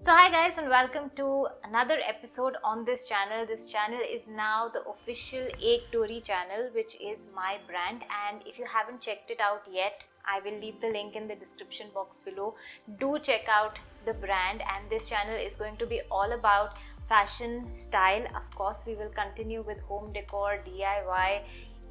So hi guys, and welcome to another episode on this channel. This channel is now the official Pottery channel, which is my brand, and if you haven't checked it out yet, I will leave the link in the description box below. Do check out the brand, and this channel is going to be all about fashion, style. Of course, we will continue with home decor, DIY.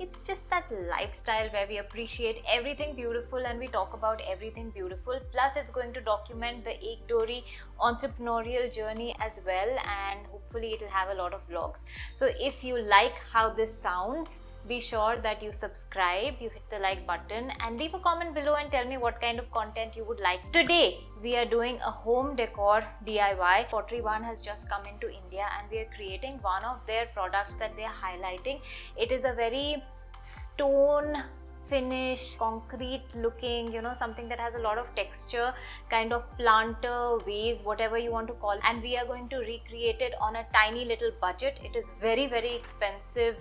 It's just that lifestyle where we appreciate everything beautiful and we talk about everything beautiful. Plus, it's going to document the Pottery entrepreneurial journey as well, and hopefully it'll have a lot of vlogs. So if you like how this sounds, be sure that you subscribe, you hit the like button, and leave a comment below and tell me what kind of content you would like. Today we are doing a home decor DIY. Pottery Barn has just come into India and we are creating one of their products that they are highlighting. It is a very stone finish, concrete looking, something that has a lot of texture, kind of planter, vase, whatever you want to call it. And we are going to recreate it on a tiny little budget. It is very, very expensive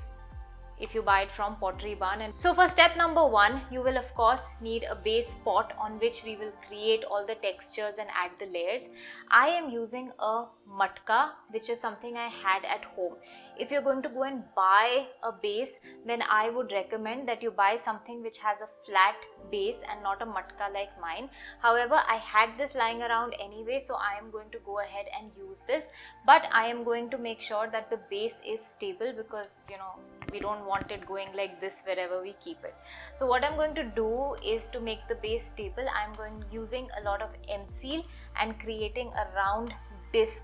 if you buy it from Pottery Barn. And so for step number 1, you will of course need a base pot on which we will create all the textures and add the layers. I am using a matka, which is something I had at home. If you're going to go and buy a base, then I would recommend that you buy something which has a flat base and not a matka like mine. However, I had this lying around anyway, so I am going to go ahead and use this, but I am going to make sure that the base is stable because we don't want it going like this wherever we keep it. So what I'm going to do is, to make the base stable, I'm using a lot of M-seal and creating a round disc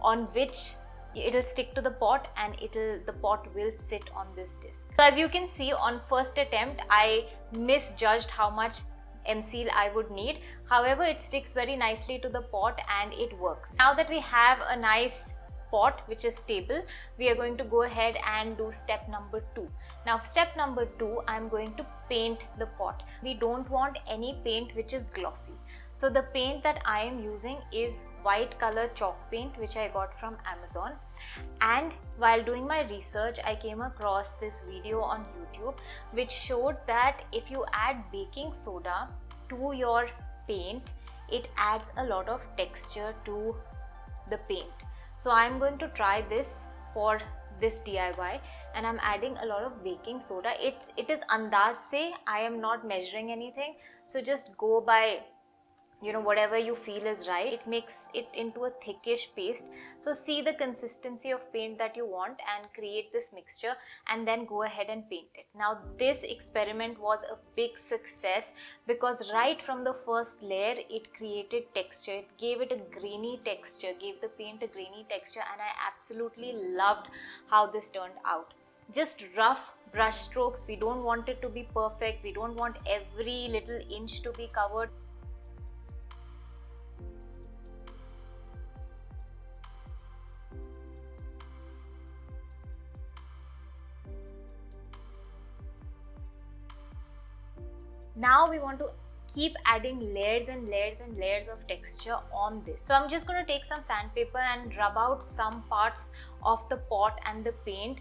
on which it'll stick to the pot, and the pot will sit on this disc. So as you can see, on first attempt I misjudged how much M-seal I would need. However, it sticks very nicely to the pot and it works. Now that we have a nice pot which is stable, we are going to go ahead and do step number 2. Now step number 2, I'm going to paint the pot. We don't want any paint which is glossy. So the paint that I am using is white color chalk paint, which I got from Amazon. And while doing my research, I came across this video on YouTube which showed that if you add baking soda to your paint, it adds a lot of texture to the paint. So I'm going to try this for this DIY, and I'm adding a lot of baking soda. It is andaz se, I am not measuring anything, so just go by whatever you feel is right. It makes it into a thickish paste. So see the consistency of paint that you want and create this mixture, and then go ahead and paint it. Now this experiment was a big success because right from the first layer it created texture. It gave it a grainy texture, gave the paint a grainy texture, and I absolutely loved how this turned out. Just rough brush strokes. We don't want it to be perfect. We don't want every little inch to be covered. Now we want to keep adding layers and layers and layers of texture on this. So I'm just going to take some sandpaper and rub out some parts of the pot and the paint.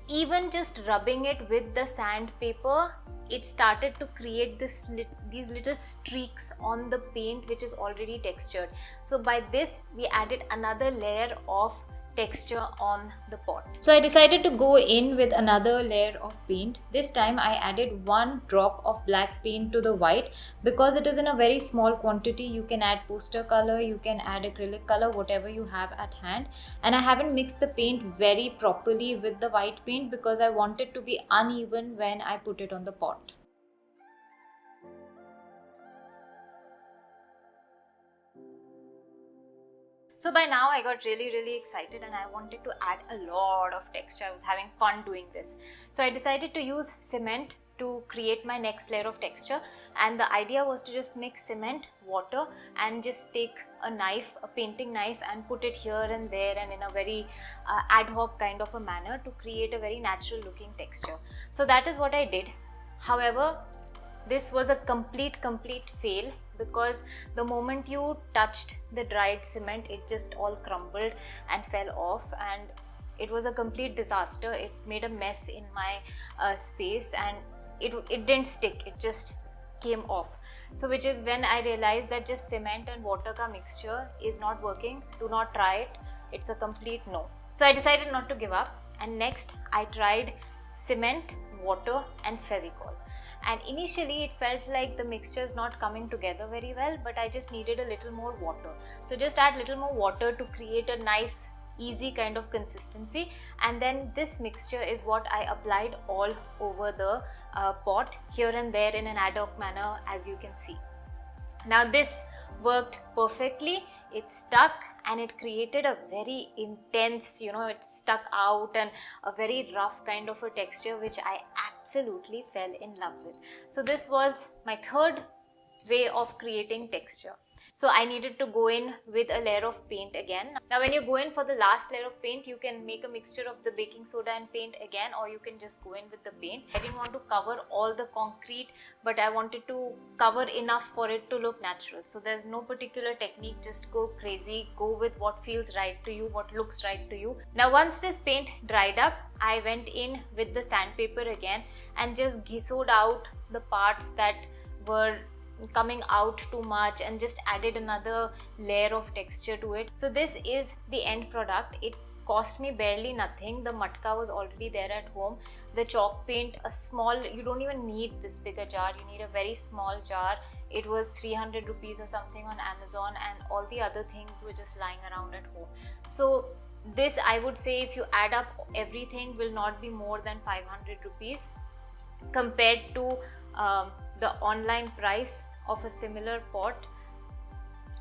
Even just rubbing it with the sandpaper, it started to create these little streaks on the paint which is already textured. So by this we added another layer of texture on the pot. So I decided to go in with another layer of paint. This time I added 1 drop of black paint to the white because it is in a very small quantity. You can add poster color, you can add acrylic color, whatever you have at hand. And I haven't mixed the paint very properly with the white paint because I want it to be uneven when I put it on the pot. So by now I got really excited and I wanted to add a lot of texture. I was having fun doing this. So I decided to use cement to create my next layer of texture, and the idea was to just mix cement, water, and just take a knife, a painting knife, and put it here and there and in a very ad hoc kind of a manner to create a very natural looking texture. So that is what I did. However, this was a complete fail because the moment you touched the dried cement, it just all crumbled and fell off, and it was a complete disaster. It made a mess in my space, and it didn't stick. It just came off. So which is when I realized that just cement and water ka mixture is not working. Do not try it. It's a complete no. So I decided not to give up, and next I tried cement, water and Fevicol. And initially it felt like the mixture is not coming together very well, but I just needed a little more water. So just add little more water to create a nice easy kind of consistency, and then this mixture is what I applied all over the pot, here and there in an ad hoc manner, as you can see. Now this worked perfectly. It stuck and it created a very intense, it stuck out, and a very rough kind of a texture which I absolutely fell in love with. So this was my third way of creating texture. So I needed to go in with a layer of paint again. Now when you go in for the last layer of paint, you can make a mixture of the baking soda and paint again, or you can just go in with the paint. I didn't want to cover all the concrete, but I wanted to cover enough for it to look natural. So there's no particular technique, just go crazy, go with what feels right to you, what looks right to you. Now once this paint dried up, I went in with the sandpaper again and just ghissoed out the parts that were coming out too much and just added another layer of texture to it. So this is the end product. It cost me barely nothing. The matka was already there at home. The chalk paint, a small, you don't even need this bigger jar, you need a very small jar. It was 300 rupees or something on Amazon, and all the other things were just lying around at home. So this, I would say, if you add up everything, will not be more than 500 rupees compared to the online price of a similar pot.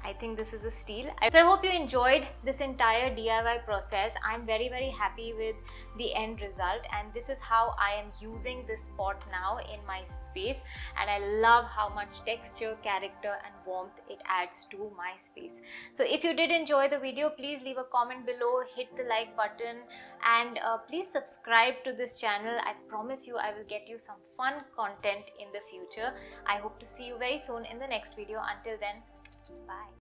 I think this is a steal. So I hope you enjoyed this entire DIY process. I'm very happy with the end result, and this is how I am using this pot now in my space, and I love how much texture, character and warmth it adds to my space. So if you did enjoy the video, please leave a comment below, hit the like button, and please subscribe to this channel. I promise you I will get you some fun content in the future. I hope to see you very soon in the next video. Until then, bye.